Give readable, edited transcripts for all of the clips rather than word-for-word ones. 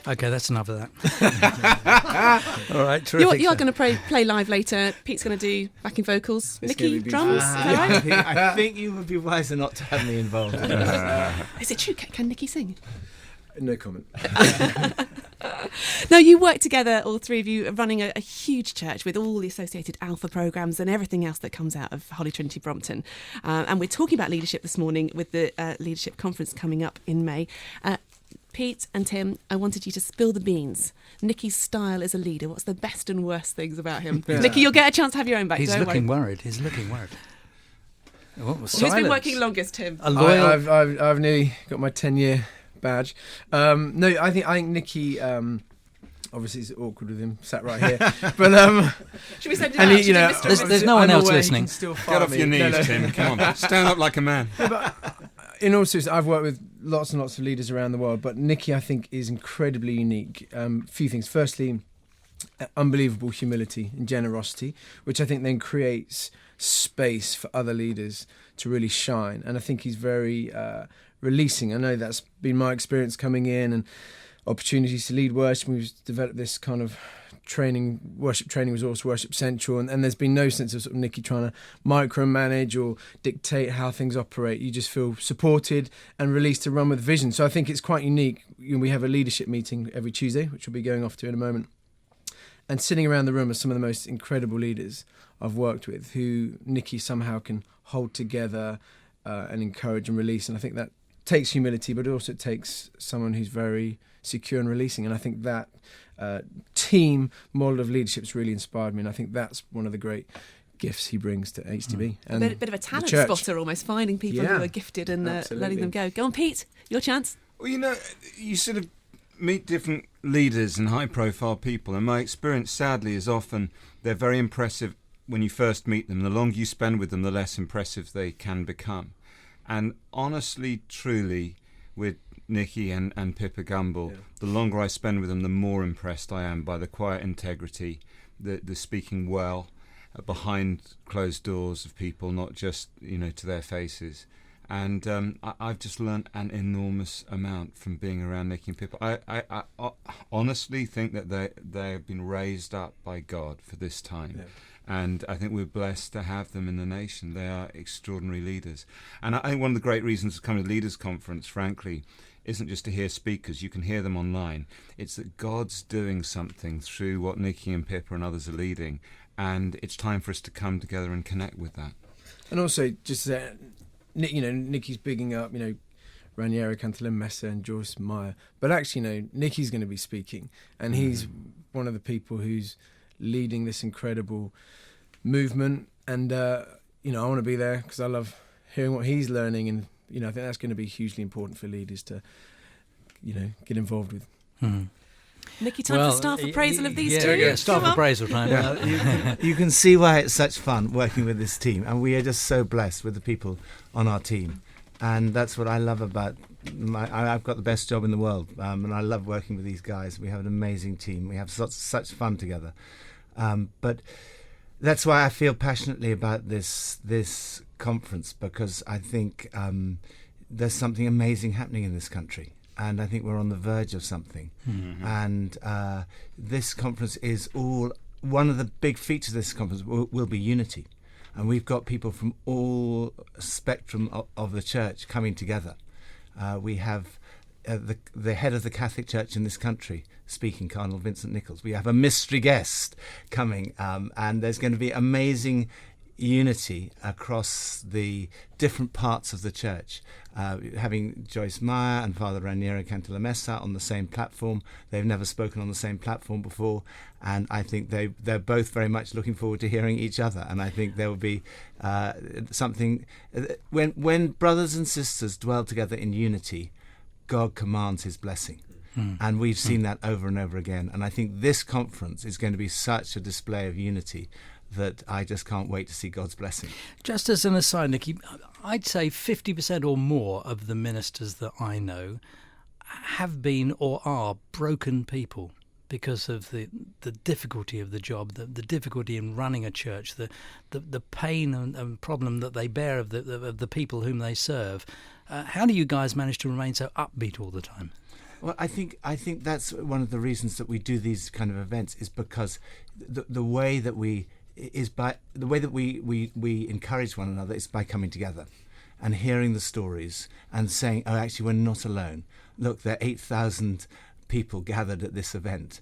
Okay, that's enough of that. All right, terrific. You are going to play live later. Pete's going to do backing vocals. Nicky, drums. Is that right? I think you would be wiser not to have me involved in this. Is it true? Can Nicky sing? No comment. Now, you work together, all three of you, running a huge church with all the associated Alpha programmes and everything else that comes out of Holy Trinity Brompton. And we're talking about leadership this morning with the Leadership Conference coming up in May. Pete and Tim, I wanted you to spill the beans. Nicky's style as a leader. What's the best and worst things about him? Yeah. Nicky, you'll get a chance to have your own back. He's looking worried. Who's been working longest, Tim? I've nearly got my 10-year badge. No, I think Nicky. Obviously, it's awkward with him sat right here. But should we send him out? There's no one else listening. Get off your knees, Tim. Come on, stand up like a man. In all seriousness, I've worked with lots and lots of leaders around the world, but Nicky, I think, is incredibly unique. Few things. Firstly, unbelievable humility and generosity, which I think then creates space for other leaders to really shine. And I think he's very releasing. I know that's been my experience coming in and opportunities to lead worship. We've developed this kind of worship training resource, Worship Central, and there's been no sense of sort of Nicky trying to micromanage or dictate how things operate. You just feel supported and released to run with vision. So I think it's quite unique. We have a leadership meeting every Tuesday, which we'll be going off to in a moment. And sitting around the room are some of the most incredible leaders I've worked with, who Nicky somehow can hold together and encourage and release. And I think that takes humility, but it also takes someone who's very secure and releasing. And I think that team model of leadership has really inspired me. And I think that's one of the great gifts he brings to HTB. And a bit of a talent spotter, almost finding people who are gifted and letting them go. Go on, Pete, your chance. Well, you sort of meet different leaders and high-profile people, and my experience, sadly, is often they're very impressive when you first meet them. The longer you spend with them, the less impressive they can become. And honestly, truly, with Nicky and Pippa Gumbel, the longer I spend with them, the more impressed I am by the quiet integrity, the speaking well behind closed doors of people, not just to their faces. And I've just learned an enormous amount from being around Nicky and Pippa. I honestly think that they have been raised up by God for this time. Yeah. And I think we're blessed to have them in the nation. They are extraordinary leaders. And I think one of the great reasons to come to the Leaders Conference, frankly, isn't just to hear speakers. You can hear them online. It's that God's doing something through what Nicky and Pippa and others are leading. And it's time for us to come together and connect with that. And also, just Nicky's bigging up, Raniero Cantalamessa and Joyce Meyer. But actually, Nicky's going to be speaking. And he's one of the people who's leading this incredible movement. And, I want to be there because I love hearing what he's learning. And, I think that's going to be hugely important for leaders to, get involved with. Nicky, time for staff appraisal of these two. Yeah, staff appraisal time. You can see why it's such fun working with this team, and we are just so blessed with the people on our team, and that's what I love about I've got the best job in the world, and I love working with these guys. We have an amazing team. We have such fun together, but that's why I feel passionately about this conference, because I think there's something amazing happening in this country. And I think we're on the verge of something. Mm-hmm. And this conference is one of the big features of this conference will be unity. And we've got people from all spectrum of the church coming together. We have the head of the Catholic Church in this country speaking, Cardinal Vincent Nichols. We have a mystery guest coming, and there's going to be amazing unity across the different parts of the church, having Joyce Meyer and Father Raniero Cantalamessa on the same platform. They've never spoken on the same platform before, and I think they're both very much looking forward to hearing each other. And I think there will be something when brothers and sisters dwell together in unity, God commands his blessing. And we've seen that over and over again. And I think this conference is going to be such a display of unity that I just can't wait to see God's blessing. Just as an aside, Nicky, I'd say 50% or more of the ministers that I know have been or are broken people because of the difficulty of the job, the difficulty in running a church, the pain and problem that they bear of the people whom they serve. How do you guys manage to remain so upbeat all the time? Well, I think that's one of the reasons that we do these kind of events, is because the way that we encourage one another is by coming together and hearing the stories and saying, oh, actually, we're not alone. Look, there are 8,000 people gathered at this event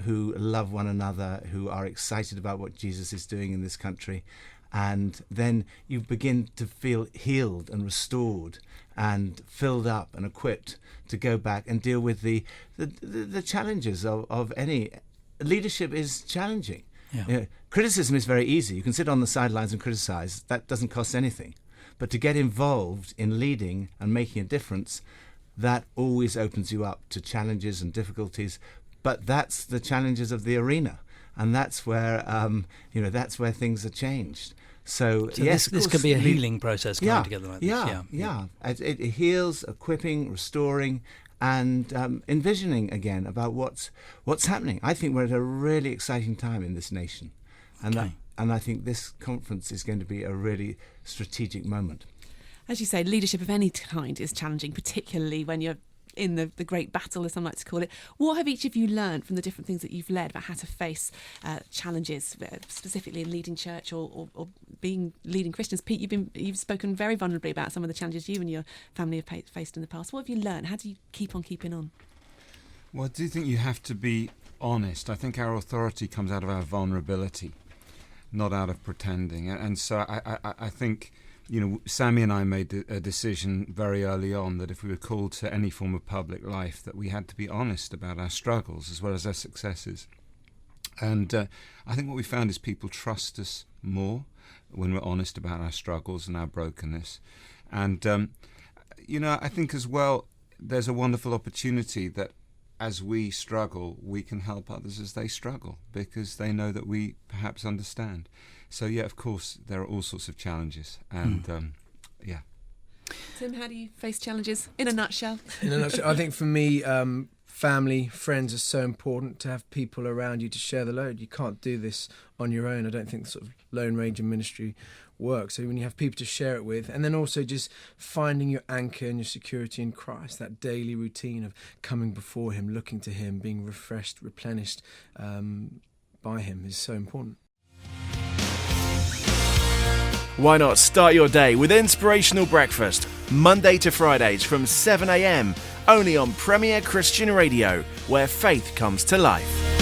who love one another, who are excited about what Jesus is doing in this country. And then you begin to feel healed and restored and filled up and equipped to go back and deal with the challenges of any leadership. Is challenging. Yeah. Criticism is very easy. You can sit on the sidelines and criticize. That doesn't cost anything. But to get involved in leading and making a difference, that always opens you up to challenges and difficulties. But that's the challenges of the arena, and that's where that's where things are changed. So yes, this could be a healing process coming together like this. Yeah. It heals, equipping, restoring, and envisioning again about what's happening. I think we're at a really exciting time in this nation, and I think this conference is going to be a really strategic moment. As you say, leadership of any kind is challenging, particularly when you're in the great battle, as some like to call it. What have each of you learned from the different things that you've led about how to face challenges, specifically in leading church or leading Christians? Pete, you've spoken very vulnerably about some of the challenges you and your family have faced in the past. What have you learned? How do you keep on keeping on? Well, I do think you have to be honest. I think our authority comes out of our vulnerability, not out of pretending. And so I think, Sammy and I made a decision very early on that if we were called to any form of public life, that we had to be honest about our struggles as well as our successes. And I think what we found is people trust us more when we're honest about our struggles and our brokenness. And, I think as well, there's a wonderful opportunity that as we struggle, we can help others as they struggle, because they know that we perhaps understand. So, of course, there are all sorts of challenges. And, Tim, how do you face challenges in a nutshell? I think for me, family, friends are so important, to have people around you to share the load. You can't do this on your own. I don't think sort of Lone Ranger ministry works. So when you have people to share it with, and then also just finding your anchor and your security in Christ, that daily routine of coming before him, looking to him, being refreshed, replenished by him is so important. Why not start your day with Inspirational Breakfast, Monday to Fridays from 7 a.m, only on Premier Christian Radio, where faith comes to life.